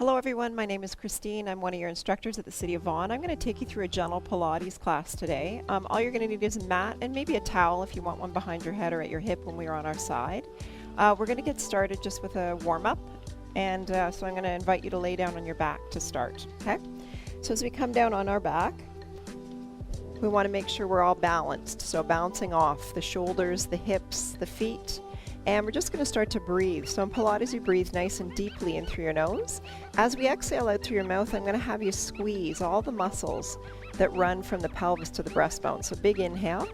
Hello everyone, my name is Christine. I'm one of your instructors at the City of Vaughan. I'm going to take you through a gentle Pilates class today. All you're going to need is a mat and maybe a towel if you want one behind your head or at your hip when we are on our side. We're going to get started just with a warm-up, and so I'm going to invite you to lay down on your back to start. Okay? So as we come down on our back, we want to make sure we're all balanced. So bouncing off the shoulders, the hips, the feet. And we're just going to start to breathe. So in Pilates, you breathe nice and deeply in through your nose. As we exhale out through your mouth, I'm going to have you squeeze all the muscles that run from the pelvis to the breastbone. So big inhale.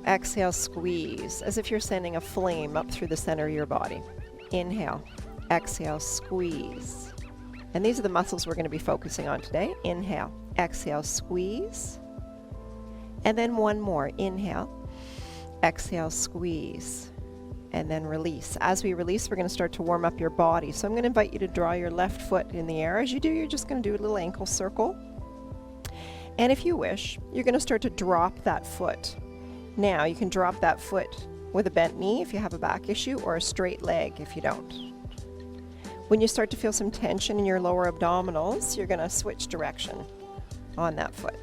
Exhale, squeeze, as if you're sending a flame up through the center of your body. Inhale. Exhale, squeeze. And these are the muscles we're going to be focusing on today. Inhale. Exhale, squeeze. And then one more. Inhale. Exhale, squeeze. And then release. As we release, we're going to start to warm up your body. So I'm going to invite you to draw your left foot in the air. As you do, you're just going to do a little ankle circle. And if you wish, you're going to start to drop that foot. Now, you can drop that foot with a bent knee if you have a back issue, or a straight leg if you don't. When you start to feel some tension in your lower abdominals, you're going to switch direction on that foot.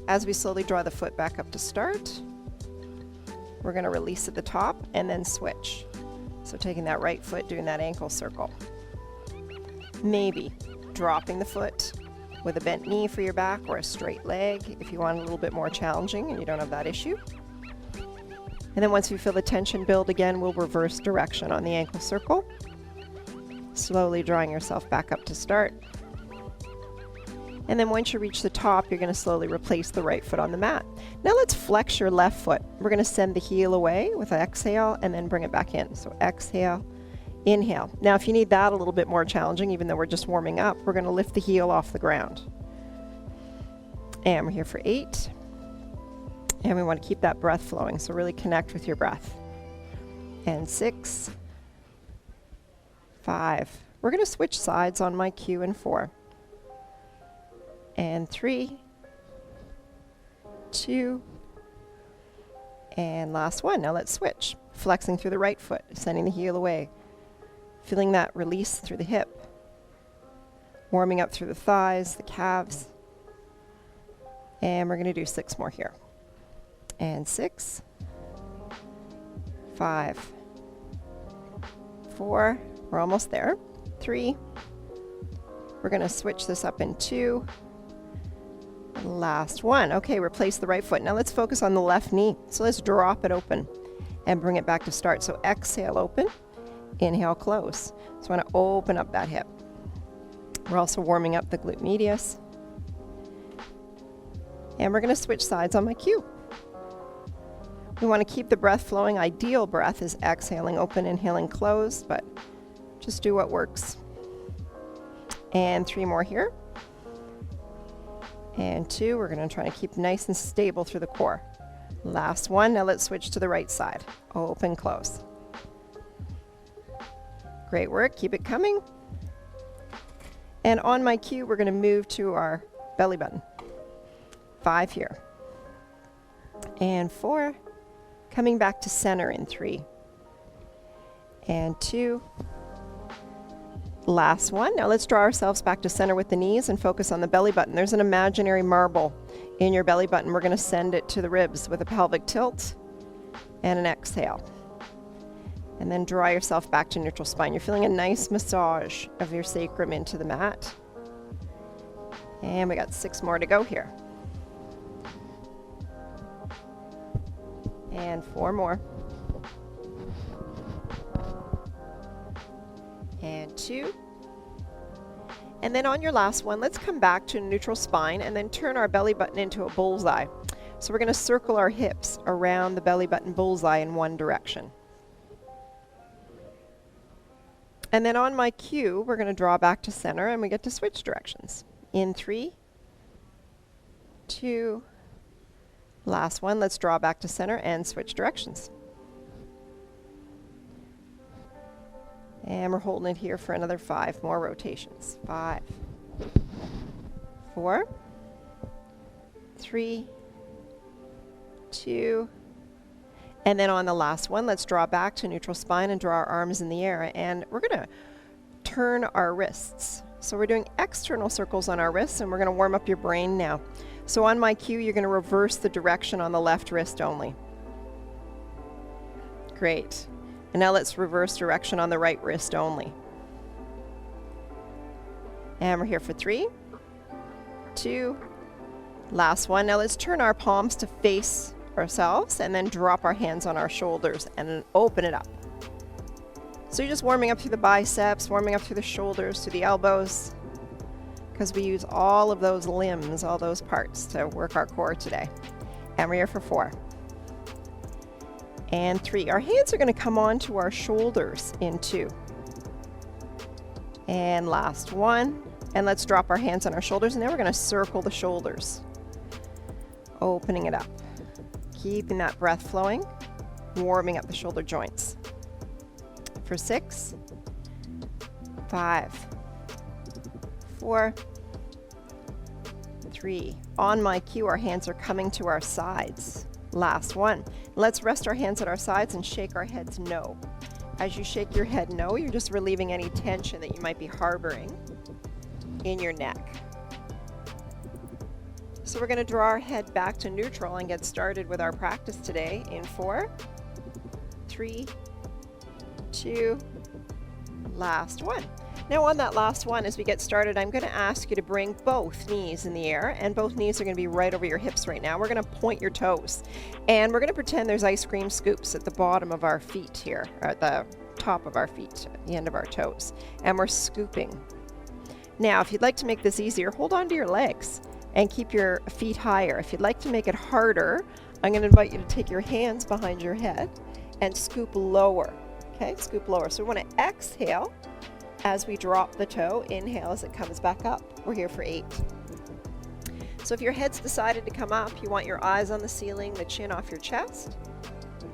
As we slowly draw the foot back up to start, we're going to release at the top and then switch. So taking that right foot, doing that ankle circle. Maybe dropping the foot with a bent knee for your back, or a straight leg if you want a little bit more challenging and you don't have that issue. And then once we feel the tension build again, we'll reverse direction on the ankle circle. Slowly drawing yourself back up to start. And then once you reach the top, you're going to slowly replace the right foot on the mat. Now let's flex your left foot. We're going to send the heel away with an exhale and then bring it back in. So exhale, inhale. Now if you need that a little bit more challenging, even though we're just warming up, we're going to lift the heel off the ground. And we're here for 8. And we want to keep that breath flowing, so really connect with your breath. And 6, 5. We're going to switch sides on my cue in 4. And 3, 2, and last one. Now let's switch. Flexing through the right foot, sending the heel away. Feeling that release through the hip. Warming up through the thighs, the calves. And we're going to do 6 more here. And 6, 5, 4, we're almost there. 3, we're going to switch this up in 2. Last one. Okay, replace the right foot. Now let's focus on the left knee. So let's drop it open and bring it back to start. So exhale, open. Inhale, close. So I want to open up that hip. We're also warming up the glute medius. And we're going to switch sides on my cue. We want to keep the breath flowing. Ideal breath is exhaling, open, inhaling, closed, but just do what works. And 3 more here. And 2, we're going to try to keep nice and stable through the core. Last one. Now let's switch to the right side. Open, close. Great work. Keep it coming. And on my cue, we're going to move to our belly button. 5 here. And 4. Coming back to center in 3. And 2. Last one. Now let's draw ourselves back to center with the knees and focus on the belly button. There's an imaginary marble in your belly button. We're going to send it to the ribs with a pelvic tilt and an exhale. And then draw yourself back to neutral spine. You're feeling a nice massage of your sacrum into the mat. And we got 6 more to go here. And 4 more. And 2. And then on your last one, let's come back to neutral spine and then turn our belly button into a bullseye. So we're going to circle our hips around the belly button bullseye in one direction. And then on my cue, we're going to draw back to center and we get to switch directions. In 3, 2, last one, let's draw back to center and switch directions. And we're holding it here for another 5 more rotations. 5, 4, 3, 2, and then on the last one, let's draw back to neutral spine and draw our arms in the air. And we're going to turn our wrists. So we're doing external circles on our wrists, and we're going to warm up your brain now. So on my cue, you're going to reverse the direction on the left wrist only. Great. And now let's reverse direction on the right wrist only. And we're here for 3, 2, last one. Now let's turn our palms to face ourselves and then drop our hands on our shoulders and open it up. So you're just warming up through the biceps, warming up through the shoulders, to the elbows, because we use all of those limbs, all those parts to work our core today. And we're here for 4. And 3. Our hands are going to come onto our shoulders in 2. And last one. And let's drop our hands on our shoulders, and then we're going to circle the shoulders. Opening it up. Keeping that breath flowing, warming up the shoulder joints. For 6, 5, 4, 3. On my cue, our hands are coming to our sides. Last one. Let's rest our hands at our sides and shake our heads no. As you shake your head no, you're just relieving any tension that you might be harboring in your neck. So we're going to draw our head back to neutral and get started with our practice today in 4, 3, 2, last one. Now on that last one, as we get started, I'm going to ask you to bring both knees in the air, and both knees are going to be right over your hips right now. We're going to point your toes, and we're going to pretend there's ice cream scoops at the bottom of our feet here, or at the top of our feet, at the end of our toes, and we're scooping. Now, if you'd like to make this easier, hold on to your legs and keep your feet higher. If you'd like to make it harder, I'm going to invite you to take your hands behind your head and scoop lower. Okay, scoop lower. So we want to exhale as we drop the toe. Inhale as it comes back up. We're here for 8. So if your head's decided to come up, you want your eyes on the ceiling, the chin off your chest,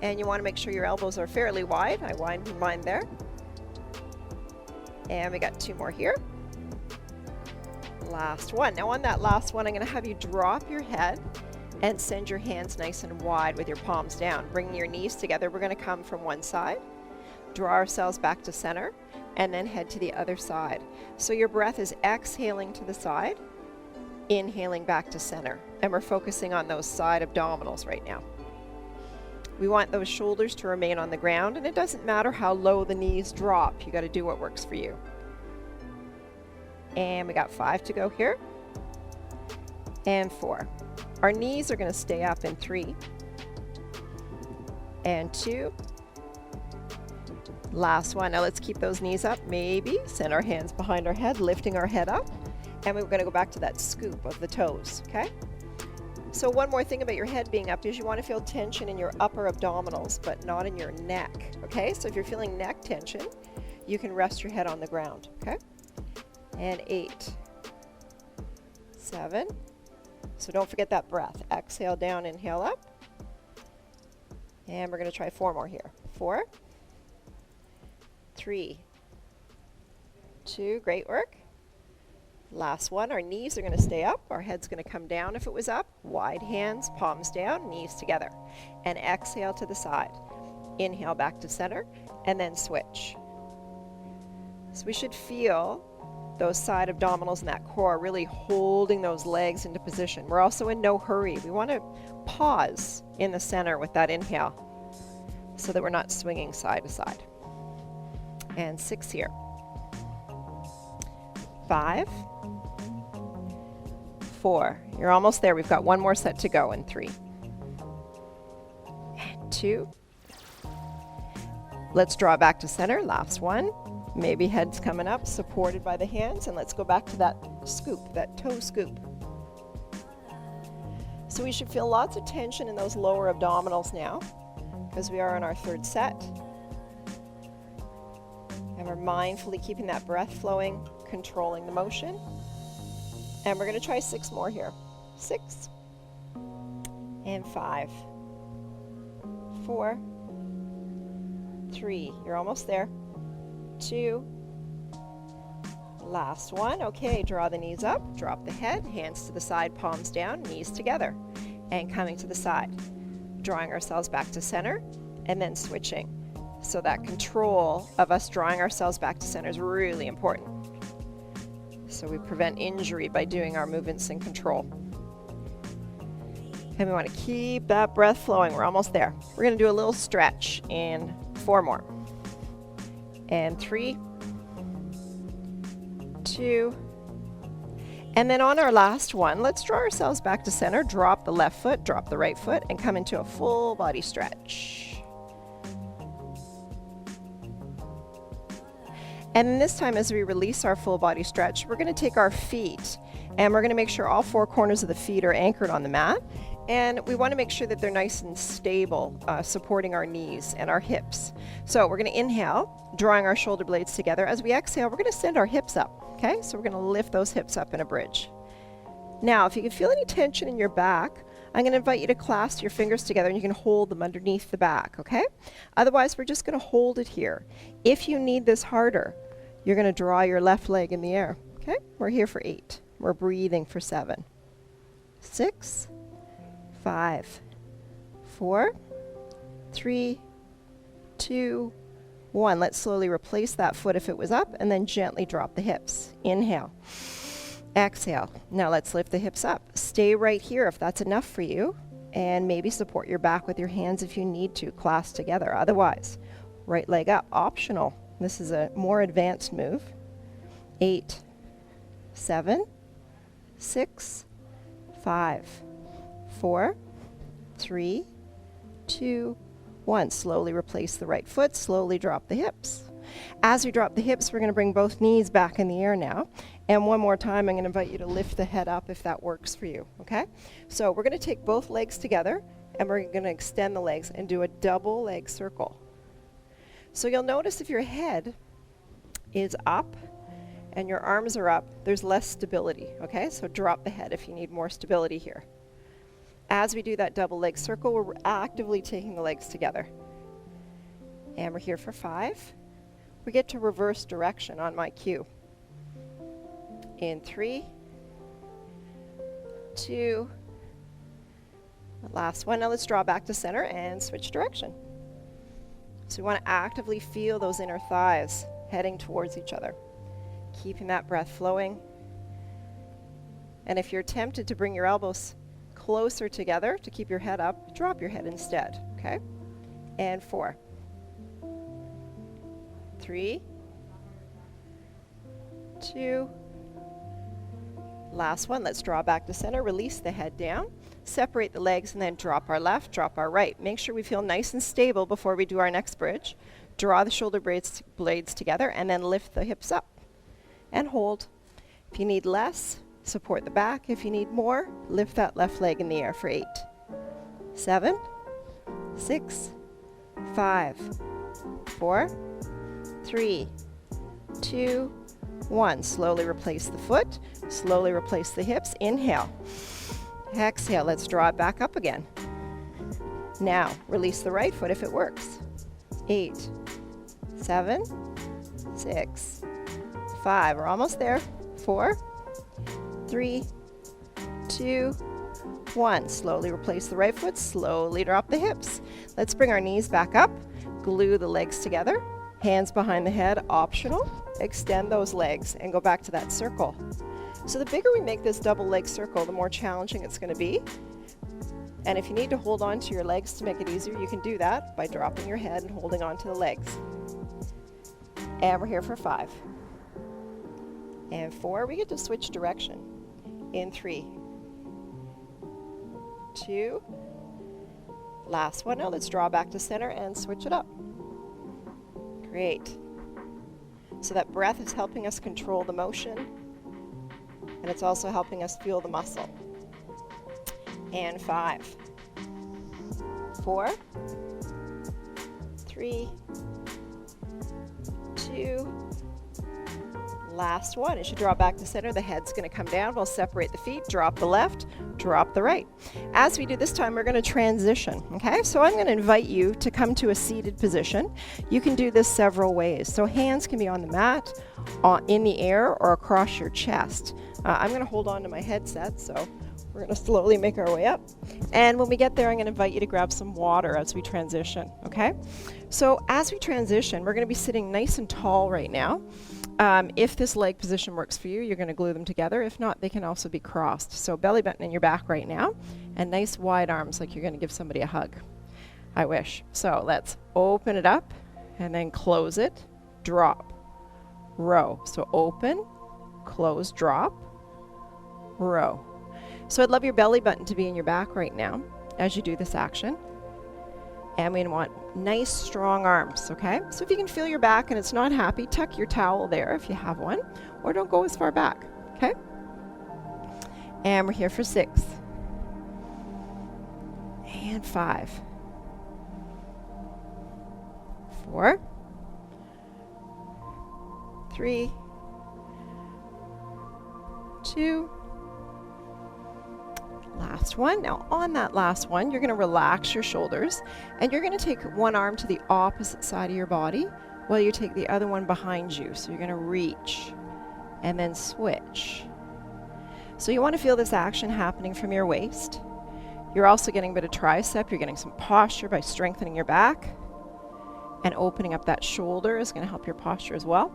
and you want to make sure your elbows are fairly wide. I widened mine there. And we got 2 more here. Last one. Now on that last one, I'm going to have you drop your head and send your hands nice and wide with your palms down. Bringing your knees together, we're going to come from one side, draw ourselves back to center, and then head to the other side. So your breath is exhaling to the side, inhaling back to center, and we're focusing on those side abdominals right now. We want those shoulders to remain on the ground, and it doesn't matter how low the knees drop. You got to do what works for you. And we got 5 to go here. And 4. Our knees are going to stay up in 3. And 2. Last one. Now let's keep those knees up. Maybe send our hands behind our head, lifting our head up. And we're going to go back to that scoop of the toes, okay? So one more thing about your head being up is you want to feel tension in your upper abdominals, but not in your neck, okay? So if you're feeling neck tension, you can rest your head on the ground, okay? And 8, 7. So don't forget that breath. Exhale down, inhale up. And we're going to try 4 more here. 4, 3, 2. Great work. Last one. Our knees are going to stay up. Our head's going to come down if it was up. Wide hands, palms down, knees together. And exhale to the side. Inhale back to center, and then switch. So we should feel those side abdominals and that core really holding those legs into position. We're also in no hurry. We want to pause in the center with that inhale so that we're not swinging side to side. And 6 here. 5, 4. You're almost there. We've got 1 more set to go in 3. And 2. Let's draw back to center. Last one. Maybe head's coming up, supported by the hands, and let's go back to that scoop, that toe scoop. So we should feel lots of tension in those lower abdominals now, because we are on our 3rd set. And we're mindfully keeping that breath flowing, controlling the motion. And we're going to try 6 more here. 6, and 5, 4, 3. You're almost there. 2. Last one. Okay, draw the knees up, drop the head, hands to the side, palms down, knees together, and coming to the side. Drawing ourselves back to center, and then switching. So that control of us drawing ourselves back to center is really important. So we prevent injury by doing our movements in control. And we want to keep that breath flowing. We're almost there. We're going to do a little stretch in 4 more. And 3, 2, and then on our last one, let's draw ourselves back to center. Drop the left foot, drop the right foot, and come into a full body stretch. And then this time, as we release our full body stretch, we're going to take our feet and we're going to make sure all 4 corners of the feet are anchored on the mat. And we want to make sure that they're nice and stable, supporting our knees and our hips. So we're going to inhale, drawing our shoulder blades together. As we exhale, we're going to send our hips up. Okay, so we're going to lift those hips up in a bridge. Now, if you can feel any tension in your back, I'm going to invite you to clasp your fingers together and you can hold them underneath the back, okay? Otherwise, we're just going to hold it here. If you need this harder, you're going to draw your left leg in the air, okay? We're here for 8. We're breathing for 7, 6, 5, 4, 3, 2, 1. Let's slowly replace that foot if it was up and then gently drop the hips. Inhale. Exhale. Now let's lift the hips up. Stay right here if that's enough for you, and maybe support your back with your hands if you need to, clasp together. Otherwise, right leg up, optional. This is a more advanced move. 8, 7, 6, 5, 4, 3, 2, 1. Slowly replace the right foot, slowly drop the hips. As we drop the hips, we're going to bring both knees back in the air now. And one more time, I'm going to invite you to lift the head up if that works for you, okay? So we're going to take both legs together and we're going to extend the legs and do a double leg circle. So you'll notice if your head is up and your arms are up, there's less stability, okay? So drop the head if you need more stability here. As we do that double leg circle, we're actively taking the legs together. And we're here for 5. We get to reverse direction on my cue. In 3, 2, the last one. Now let's draw back to center and switch direction. So we want to actively feel those inner thighs heading towards each other, keeping that breath flowing. And if you're tempted to bring your elbows closer together to keep your head up, drop your head instead, okay? And 4, 3, 2, last one. Let's draw back to center, release the head down, separate the legs, and then drop our left, drop our right. Make sure we feel nice and stable before we do our next bridge. Draw the shoulder blades together, and then lift the hips up and hold. If you need less, support the back. If you need more, lift that left leg in the air for 8, 7, 6, 5, 4, 3, 2, 1. Slowly replace the foot. Slowly replace the hips. Inhale. Exhale. Let's draw it back up again. Now, release the right foot if it works. 8, 7, 6, 5. We're almost there. 4, 3, 2, 1. Slowly replace the right foot. Slowly drop the hips. Let's bring our knees back up. Glue the legs together. Hands behind the head, optional. Extend those legs and go back to that circle. So the bigger we make this double leg circle, the more challenging it's going to be. And if you need to hold on to your legs to make it easier, you can do that by dropping your head and holding on to the legs. And we're here for 5. And 4, we get to switch direction. In 3, 2, last one. Now let's draw back to center and switch it up. Great. So that breath is helping us control the motion, and it's also helping us feel the muscle. And 5, 4, 3, 2, last one. As you draw back to center, the head's going to come down. We'll separate the feet, drop the left, drop the right. As we do this time, we're going to transition, okay? So I'm going to invite you to come to a seated position. You can do this several ways. So hands can be on the mat, in the air, or across your chest. I'm going to hold on to my headset, so We're going to slowly make our way up. And when we get there, I'm going to invite you to grab some water as we transition, okay? So as we transition, we're going to be sitting nice and tall right now. If this leg position works for you, you're going to glue them together. If not, they can also be crossed. So belly button in your back right now, and nice wide arms like you're going to give somebody a hug. I wish. So let's open it up, and then close it, drop, row. So open, close, drop, row. So I'd love your belly button to be in your back right now as you do this action. And we want nice, strong arms, okay? So if you can feel your back and it's not happy, tuck your towel there if you have one, or don't go as far back, okay? And we're here for 6. And 5. 4. 3. 2. Last one. Now on that last one, you're going to relax your shoulders, and you're going to take one arm to the opposite side of your body while you take the other one behind you. So you're going to reach and then switch. So you want to feel this action happening from your waist. You're also getting a bit of tricep. You're getting some posture by strengthening your back, and opening up that shoulder is going to help your posture as well.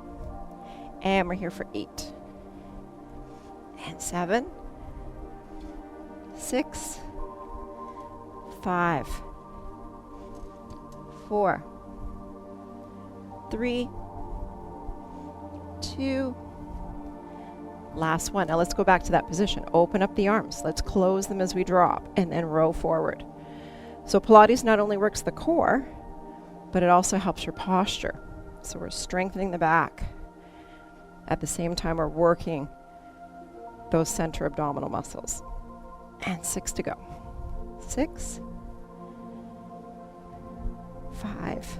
And we're here for 8 and 7, 6, 5, 4, 3, 2, last one. Now let's go back to that position. Open up the arms. Let's close them as we drop, and then row forward. So Pilates not only works the core, but it also helps your posture. So we're strengthening the back. At the same time, we're working those center abdominal muscles. And 6 to go. 6, 5,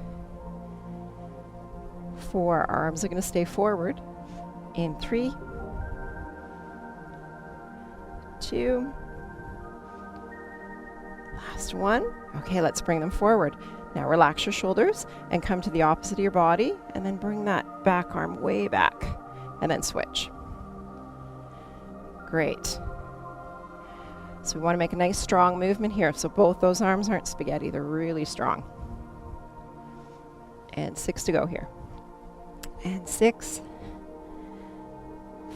4. Arms are going to stay forward. In 3, 2. Last one. Okay, let's bring them forward. Now relax your shoulders and come to the opposite of your body, and then bring that back arm way back, and then switch. Great. So we want to make a nice strong movement here. So both those arms aren't spaghetti, they're really strong. And 6 to go here. And 6,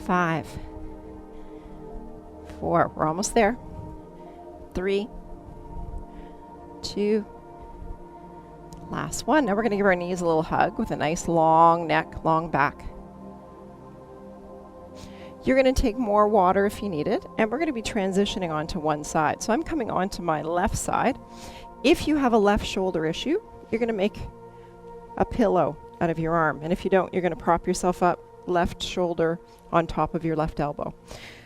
5, 4. We're almost there. 3, 2. Last one. Now we're going to give our knees a little hug with a nice long neck, long back. You're going to take more water if you need it, and we're going to be transitioning onto one side. So I'm coming onto my left side. If you have a left shoulder issue, you're going to make a pillow out of your arm. And if you don't, you're going to prop yourself up, left shoulder on top of your left elbow.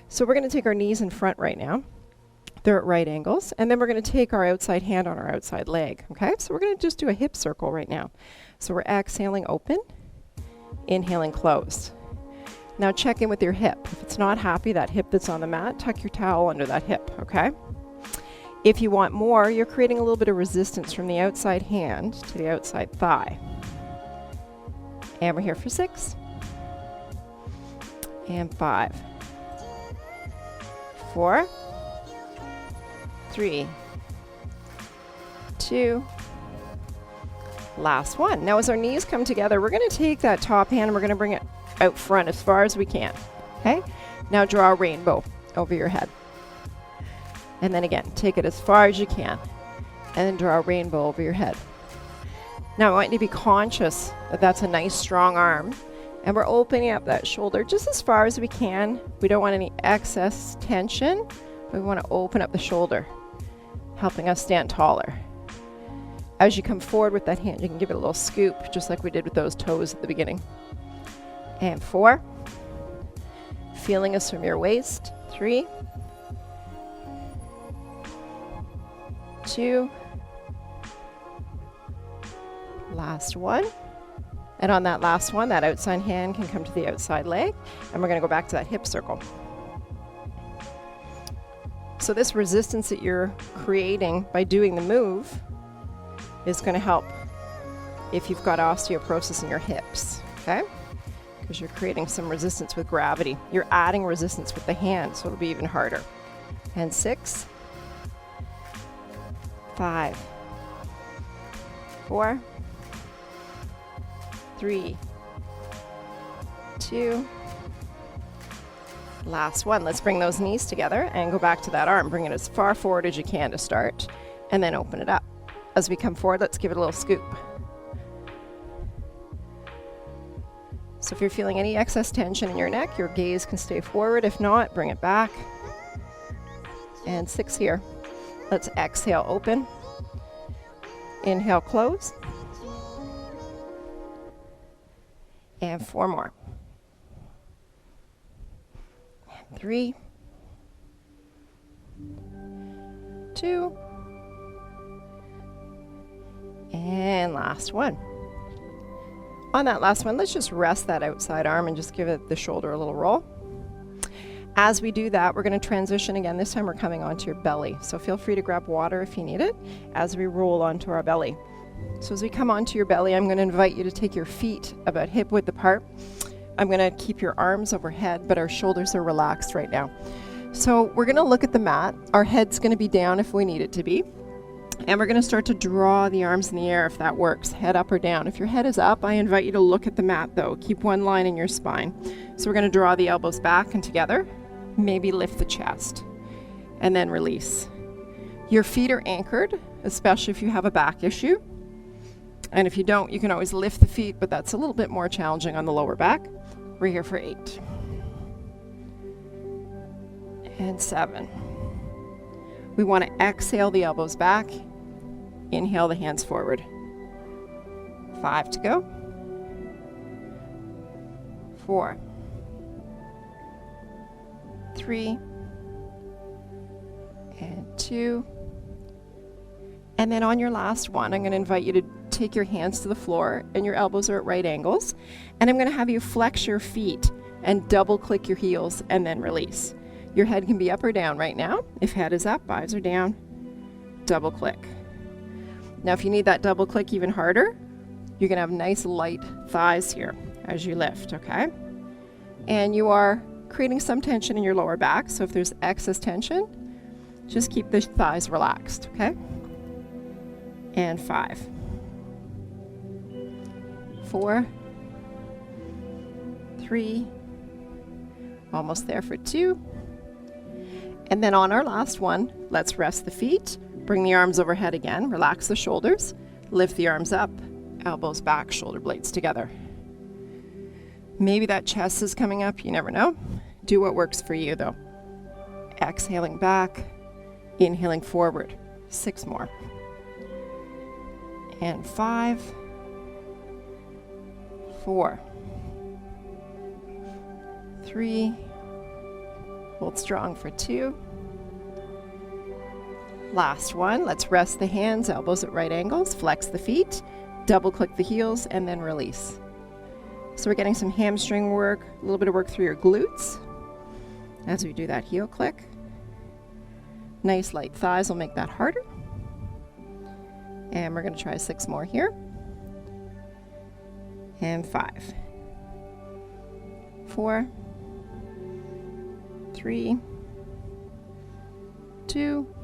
So we're going to take our knees in front right now. They're at right angles. And then we're going to take our outside hand on our outside leg. Okay, so we're going to just do a hip circle right now. So we're exhaling open, inhaling close. Now check in with your hip. If it's not happy, that hip that's on the mat, tuck your towel under that hip, okay? If you want more, you're creating a little bit of resistance from the outside hand to the outside thigh. And we're here for 6. And 5. 4. 3. 2. Last one. Now as our knees come together, we're going to take that top hand and we're going to bring it out front as far as we can. Okay? Now draw a rainbow over your head. And then again, take it as far as you can. And then draw a rainbow over your head. Now I want you to be conscious that that's a nice strong arm. And we're opening up that shoulder just as far as we can. We don't want any excess tension. We want to open up the shoulder, helping us stand taller. As you come forward with that hand, you can give it a little scoop, just like we did with those toes at the beginning. And 4. Feeling us from your waist. 3. 2. Last one. And on that last one, that outside hand can come to the outside leg. And we're going to go back to that hip circle. So this resistance that you're creating by doing the move is going to help if you've got osteoporosis in your hips, okay? Because you're creating some resistance with gravity. You're adding resistance with the hand, so it'll be even harder. and 6, 5, 4, 3, 2, last one. Let's bring those knees together and go back to that arm. Bring it as far forward as you can to start, and then open it up. As we come forward, let's give it a little scoop. So if you're feeling any excess tension in your neck, your gaze can stay forward. If not, bring it back. And 6 here. Let's exhale, open. Inhale, close. And 4 more. And 3, 2, and last one. On that last one, let's just rest that outside arm and just give it the shoulder a little roll. As we do that, we're going to transition again. This time we're coming onto your belly. So feel free to grab water if you need it as we roll onto our belly. So as we come onto your belly, I'm going to invite you to take your feet about hip width apart. I'm going to keep your arms overhead, but our shoulders are relaxed right now. So we're going to look at the mat. Our head's going to be down if we need it to be. And we're going to start to draw the arms in the air if that works, head up or down. If your head is up, I invite you to look at the mat though. Keep one line in your spine. So we're going to draw the elbows back and together. Maybe lift the chest and then release. Your feet are anchored, especially if you have a back issue. And if you don't, you can always lift the feet, but that's a little bit more challenging on the lower back. We're here for 8. And 7. We want to exhale the elbows back. Inhale the hands forward. 5 to go. 4. 3. And 2. And then on your last one, I'm going to invite you to take your hands to the floor and your elbows are at right angles. And I'm going to have you flex your feet and double click your heels and then release. Your head can be up or down right now. If head is up, eyes are down, double click. Now if you need that double click even harder, you're going to have nice light thighs here as you lift, okay? And you are creating some tension in your lower back, so if there's excess tension, just keep the thighs relaxed, okay? And 5, 4, 3, almost there for 2. And then on our last one, let's rest the feet, bring the arms overhead again, relax the shoulders, lift the arms up, elbows back, shoulder blades together. Maybe that chest is coming up, you never know. Do what works for you though. Exhaling back, inhaling forward. 6 more. And 5, 4, 3, hold strong for 2. Last one, let's rest the hands, elbows at right angles, flex the feet, double click the heels, and then release. So we're getting some hamstring work, a little bit of work through your glutes as we do that heel click. Nice light thighs will make that harder. And we're going to try 6 more here. And 5, 4, 3, 2.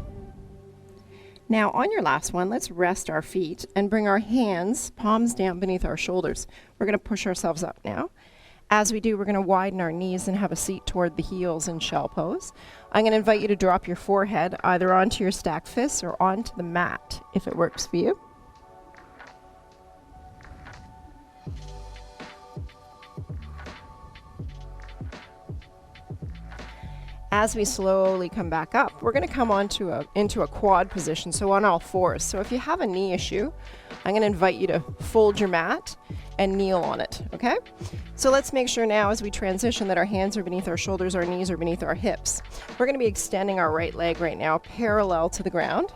Now on your last one, let's rest our feet and bring our hands, palms down beneath our shoulders. We're going to push ourselves up now. As we do, we're going to widen our knees and have a seat toward the heels in shell pose. I'm going to invite you to drop your forehead either onto your stacked fists or onto the mat if it works for you. As we slowly come back up, we're going to come into a quad position, so on all fours. So if you have a knee issue, I'm going to invite you to fold your mat and kneel on it, okay? So let's make sure now as we transition that our hands are beneath our shoulders, our knees are beneath our hips. We're going to be extending our right leg right now parallel to the ground,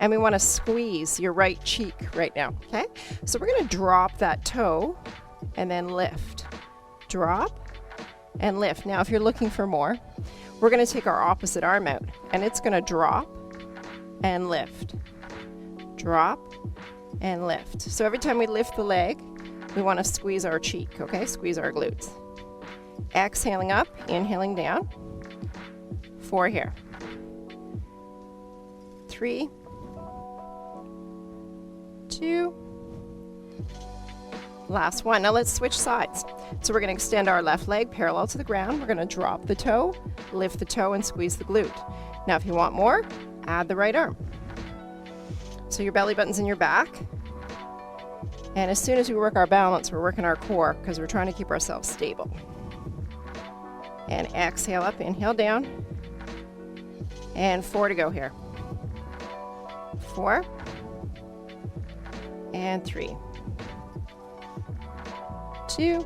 and we want to squeeze your right cheek right now, okay? So we're going to drop that toe and then lift. Drop and lift. Now if you're looking for more, we're going to take our opposite arm out, and it's going to drop and lift. Drop and lift. So every time we lift the leg, we want to squeeze our cheek, okay? Squeeze our glutes. Exhaling up, inhaling down. 4 here. 3, 2, last one. Now let's switch sides. So we're going to extend our left leg parallel to the ground. We're going to drop the toe, lift the toe, and squeeze the glute. Now if you want more, add the right arm. So your belly button's in your back. And as soon as we work our balance, we're working our core because we're trying to keep ourselves stable. And exhale up, inhale down. And 4 to go here. 4. And 3. 2.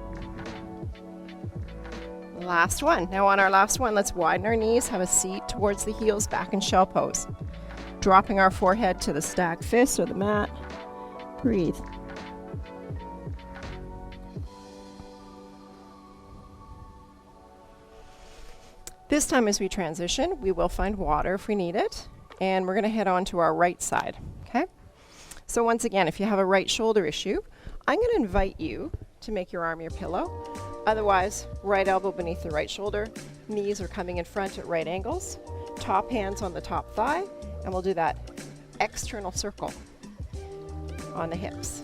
Last one. Now on our last one, let's widen our knees, have a seat towards the heels, back in shell pose. Dropping our forehead to the stacked fist or the mat. Breathe. This time as we transition, we will find water if we need it, and we're going to head on to our right side, okay? So once again, if you have a right shoulder issue, I'm going to invite you to make your arm your pillow. Otherwise, right elbow beneath the right shoulder, knees are coming in front at right angles, top hands on the top thigh, and we'll do that external circle on the hips.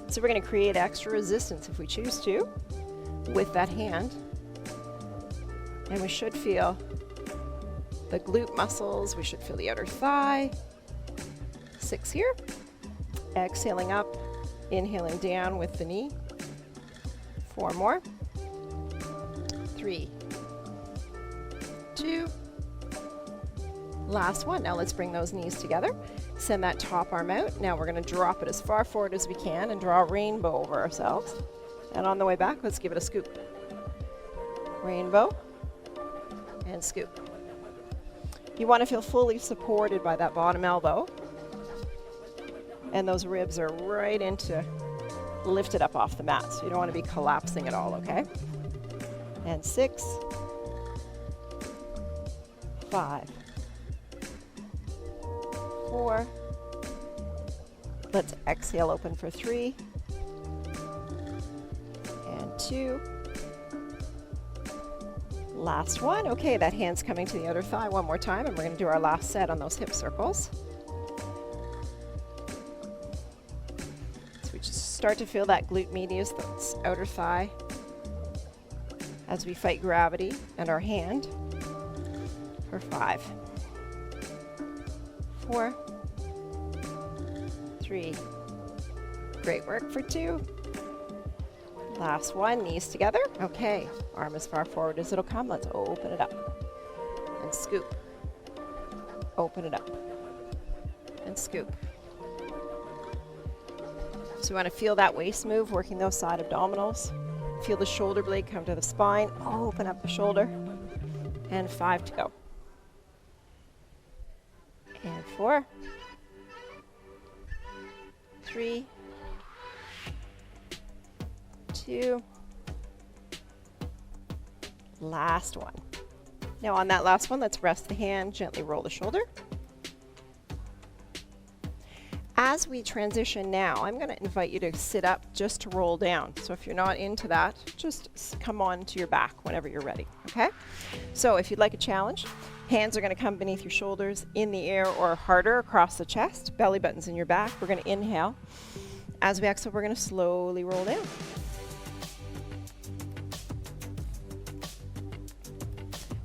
So we're going to create extra resistance if we choose to with that hand. And we should feel the glute muscles. We should feel the outer thigh. 6 here. Exhaling up, inhaling down with the knee. 4 more. 3, 2. Last one. Now let's bring those knees together. Send that top arm out. Now we're going to drop it as far forward as we can and draw a rainbow over ourselves. And on the way back, let's give it a scoop. Rainbow. And scoop. You want to feel fully supported by that bottom elbow. And those ribs are right into lifted up off the mat. So you don't want to be collapsing at all, okay? And 6, 5, 4. Let's exhale open for 3. And 2. Last one. Okay, that hand's coming to the outer thigh one more time, and we're going to do our last set on those hip circles. So we just start to feel that glute medius, that's outer thigh, as we fight gravity and our hand for 5, 4, 3. Great work for 2. Last one, knees together. Okay, arm as far forward as it'll come. Let's open it up and scoop. Open it up and scoop. So we want to feel that waist move, working those side abdominals. Feel the shoulder blade come to the spine. Open up the shoulder. And 5 to go. And 4, 3, 2. Last one. Now on that last one, let's rest the hand, gently roll the shoulder. As we transition now, I'm going to invite you to sit up just to roll down. So if you're not into that, just come on to your back whenever you're ready, okay? So if you'd like a challenge, hands are going to come beneath your shoulders, in the air or harder across the chest, belly buttons in your back. We're going to inhale. As we exhale, we're going to slowly roll down.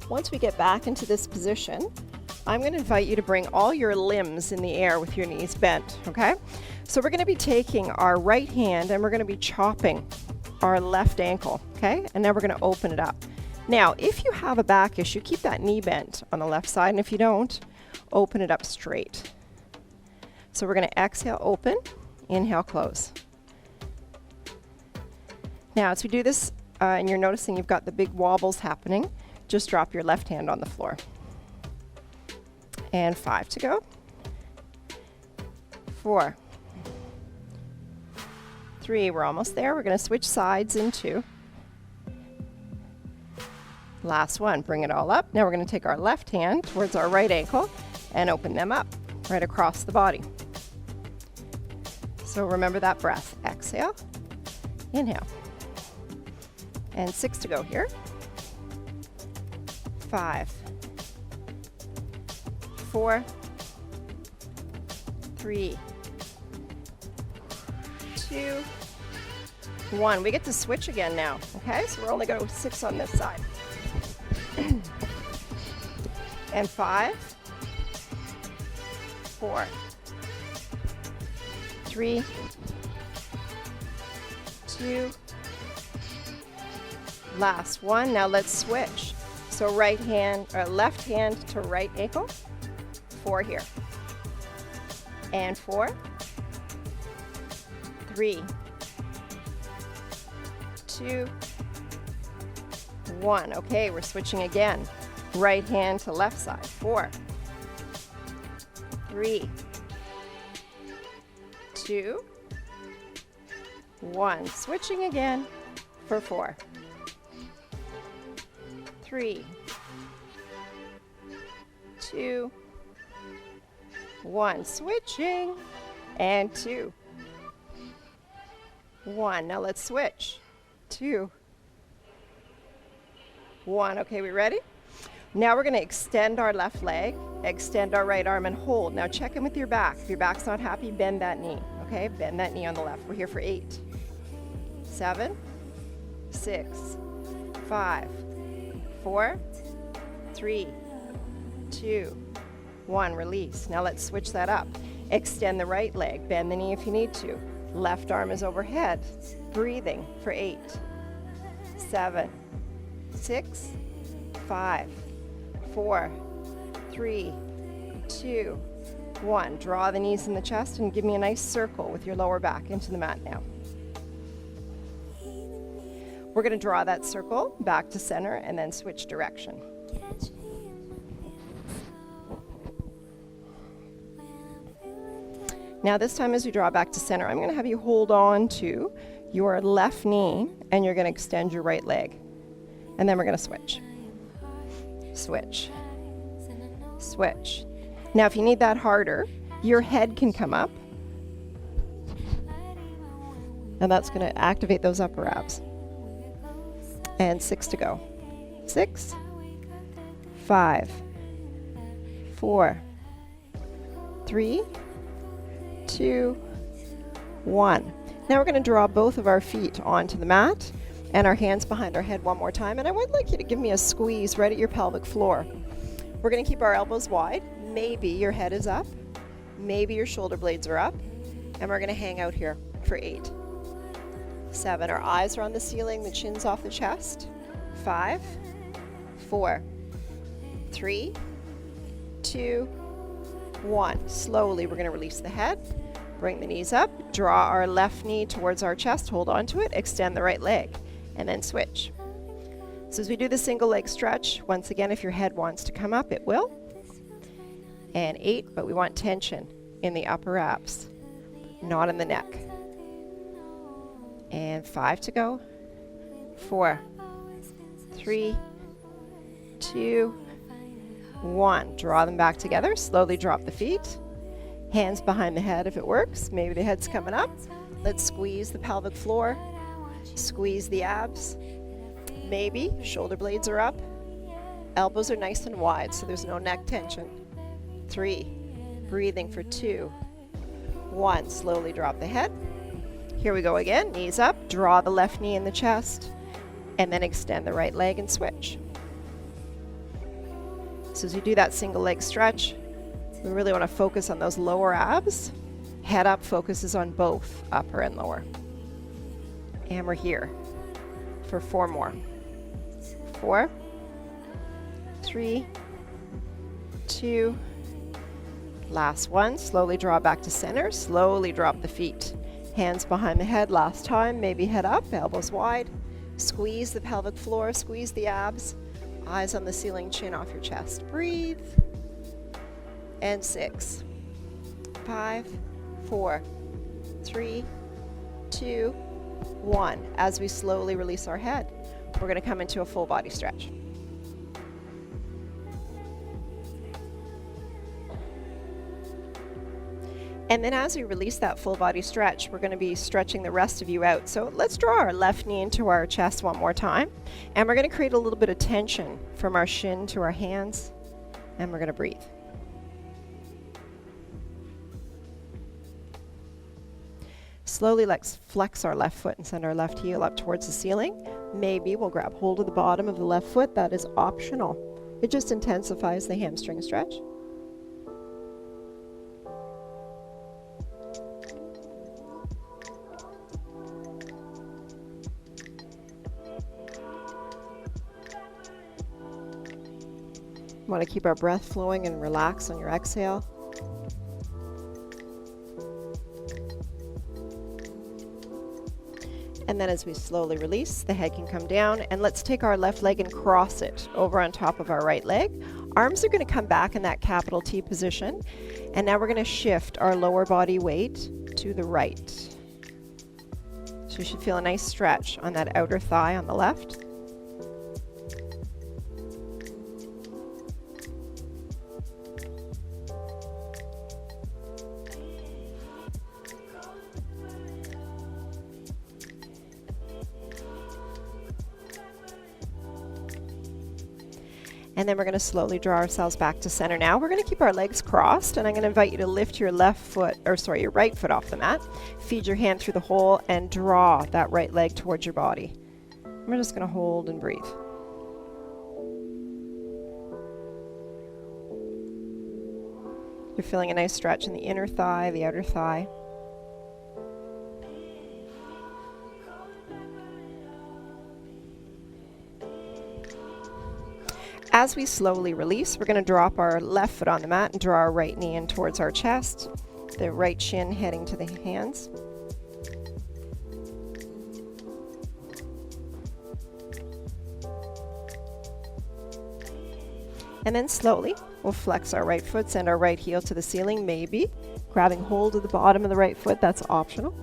Once we get back into this position, I'm going to invite you to bring all your limbs in the air with your knees bent, okay? So we're going to be taking our right hand and we're going to be chopping our left ankle, okay? And now we're going to open it up. Now, if you have a back issue, keep that knee bent on the left side, and if you don't, open it up straight. So we're going to exhale, open, inhale, close. Now, as we do this, and you're noticing you've got the big wobbles happening, just drop your left hand on the floor. And 5 to go. 4, 3, we're almost there. We're going to switch sides in 2. Last one, bring it all up. Now we're going to take our left hand towards our right ankle and open them up right across the body. So remember that breath. Exhale, inhale. And 6 to go here. 5, 4, 3, 2, 1. We get to switch again now, okay? So we're only going to 6 on this side. And 5, 4, 3, 2, last one. Now let's switch. So right hand or left hand to right ankle. 4 here. And 4, 3, 2, 1. Okay, we're switching again. Right hand to left side. 4, 3, 2, 1. Switching again for 4, 3, 2, 1. Switching. And 2, 1. Now let's switch. 2, 1. Okay, we ready? Now we're going to extend our left leg, extend our right arm, and hold. Now check in with your back. If your back's not happy, bend that knee. Okay, bend that knee on the left. We're here for 8, 7, 6, 5, 4, 3, 2, 1. Release. Now let's switch that up. Extend the right leg. Bend the knee if you need to. Left arm is overhead. Breathing for 8, 7, 6, 5, 4, 3, 2, 1. Draw the knees in the chest and give me a nice circle with your lower back into the mat now. We're going to draw that circle back to center and then switch direction. Now this time as we draw back to center, I'm going to have you hold on to your left knee and you're going to extend your right leg. And then we're going to switch. Switch. Switch. Now if you need that harder, your head can come up. And that's going to activate those upper abs. And 6 to go. 6, 5, 4, 3, 2, 1. Now we're going to draw both of our feet onto the mat and our hands behind our head one more time. And I would like you to give me a squeeze right at your pelvic floor. We're going to keep our elbows wide. Maybe your head is up. Maybe your shoulder blades are up. And we're going to hang out here for 8, 7. Our eyes are on the ceiling, the chin's off the chest. 5, 4, 3, 2, 1. Slowly, we're going to release the head. Bring the knees up. Draw our left knee towards our chest. Hold on to it. Extend the right leg. And then switch. So as we do the single leg stretch, once again, if your head wants to come up, it will. And 8, but we want tension in the upper abs, not in the neck. And 5 to go. 4, 3, 2, 1. Draw them back together. Slowly drop the feet. Hands behind the head if it works. Maybe the head's coming up. Let's squeeze the pelvic floor. Squeeze the abs. Maybe shoulder blades are up. Elbows are nice and wide so there's no neck tension. 3. Breathing for 2, 1. Slowly drop the head. Here we go again. Knees up. Draw the left knee in the chest. And then extend the right leg and switch. So as you do that single leg stretch, we really want to focus on those lower abs. Head up focuses on both upper and lower. And we're here for 4 more. 4, 3, 2, last one. Slowly draw back to center. Slowly drop the feet. Hands behind the head last time. Maybe head up, elbows wide. Squeeze the pelvic floor, squeeze the abs. Eyes on the ceiling, chin off your chest. Breathe. And 6, 5, 4, 3, 2, 1. As we slowly release our head, we're going to come into a full body stretch. And then as we release that full body stretch, we're going to be stretching the rest of you out. So let's draw our left knee into our chest one more time. And we're going to create a little bit of tension from our shin to our hands. And we're going to breathe. slowly let's flex our left foot and send our left heel up towards the ceiling. Maybe we'll grab hold of the bottom of the left foot. That is optional. It just intensifies the hamstring stretch. We want to keep our breath flowing and relax on your exhale. And then as we slowly release, the head can come down, and let's take our left leg and cross it over on top of our right leg. Arms are going to come back in that capital T position, and now we're going to shift our lower body weight to the right. So you should feel a nice stretch on that outer thigh on the left. And then we're going to slowly draw ourselves back to center. Now we're going to keep our legs crossed, and I'm going to invite you to lift your right foot off the mat. Feed your hand through the hole and draw that right leg towards your body. We're just going to hold and breathe. You're feeling a nice stretch in the inner thigh, the outer thigh. As we slowly release, we're going to drop our left foot on the mat and draw our right knee in towards our chest, the right shin heading to the hands. And then slowly, we'll flex our right foot, send our right heel to the ceiling, maybe grabbing hold of the bottom of the right foot. That's optional.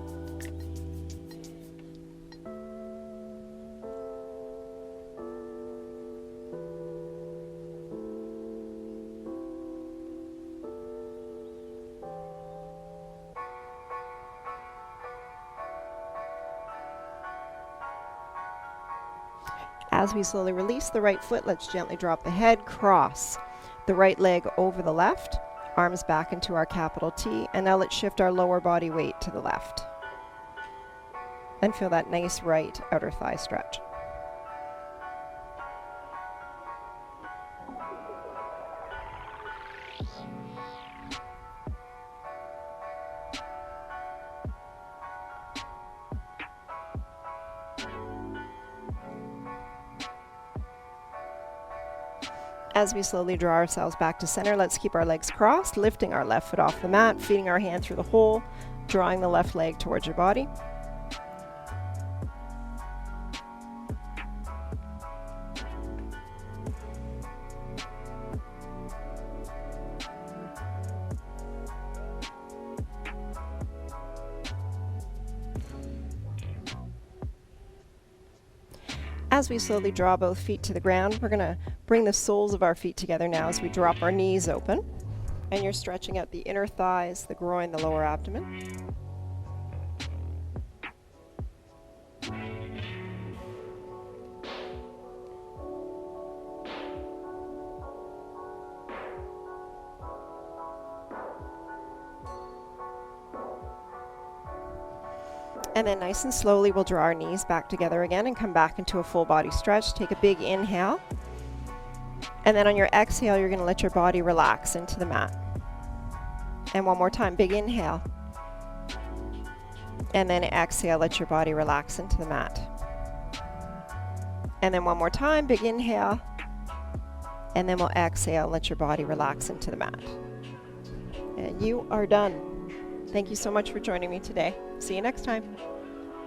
As we slowly release the right foot, let's gently drop the head, cross the right leg over the left, arms back into our capital T, and now let's shift our lower body weight to the left. And feel that nice right outer thigh stretch. As we slowly draw ourselves back to center, let's keep our legs crossed, lifting our left foot off the mat, feeding our hand through the hole, drawing the left leg towards your body. As we slowly draw both feet to the ground, we're going to bring the soles of our feet together now as we drop our knees open. And you're stretching out the inner thighs, the groin, the lower abdomen. And then nice and slowly, we'll draw our knees back together again and come back into a full body stretch. Take a big inhale. And then on your exhale, you're going to let your body relax into the mat. And one more time, big inhale. And then exhale, let your body relax into the mat. And then one more time, big inhale. And then we'll exhale, let your body relax into the mat. And you are done. Thank you so much for joining me today. See you next time.